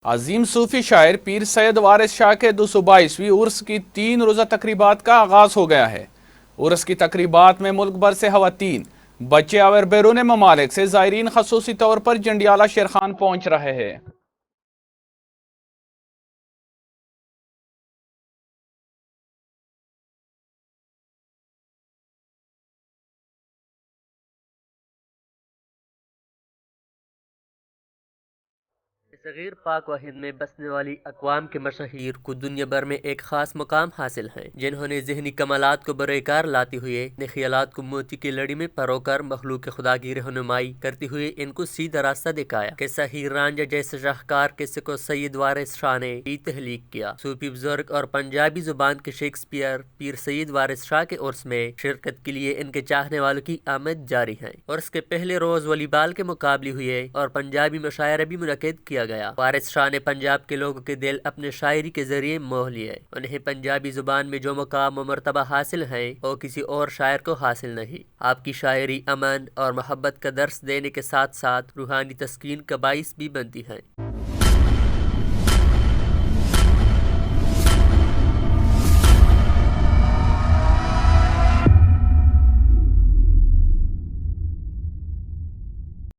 عظیم صوفی شاعر پیر سید وارث شاہ کے 222ویں عرس کی 3 روزہ تقریبات کا آغاز ہو گیا ہے۔ عرس کی تقریبات میں ملک بھر سے خواتین، بچے اور بیرون ممالک سے زائرین خصوصی طور پر جنڈیالہ شیرخان پہنچ رہے ہیں۔ صغیر پاک و ہند میں بسنے والی اقوام کے مشاہیر کو دنیا بھر میں ایک خاص مقام حاصل ہے، جنہوں نے ذہنی کمالات کو برائے کار لاتے ہوئے اپنے خیالات کو موتی کی لڑی میں پرو کر مخلوق خدا کی رہنمائی کرتے ہوئے ان کو سیدھا راستہ دکھایا۔ قصہ ہیر رانجھا جیسے شاہکار قصے کو سید وارث شاہ نے بھی تخلیق کیا۔ صوفی بزرگ اور پنجابی زبان کے شیکسپیئر پیر سید وارث شاہ کے عرس میں شرکت کے لیے ان کے چاہنے والوں کی آمد جاری ہے۔ عرس کے پہلے روز والی بال کے مقابلے ہوئے اور پنجابی مشاعرہ بھی منعقد کیا گیا۔ وارث شاہ نے پنجاب کے لوگوں کے دل اپنے شاعری کے ذریعے موہ لیے۔ انہیں پنجابی زبان میں جو مقام و مرتبہ حاصل ہے وہ کسی اور شاعر کو حاصل نہیں۔ آپ کی شاعری امن اور محبت کا درس دینے کے ساتھ ساتھ روحانی تسکین کا باعث بھی بنتی ہے۔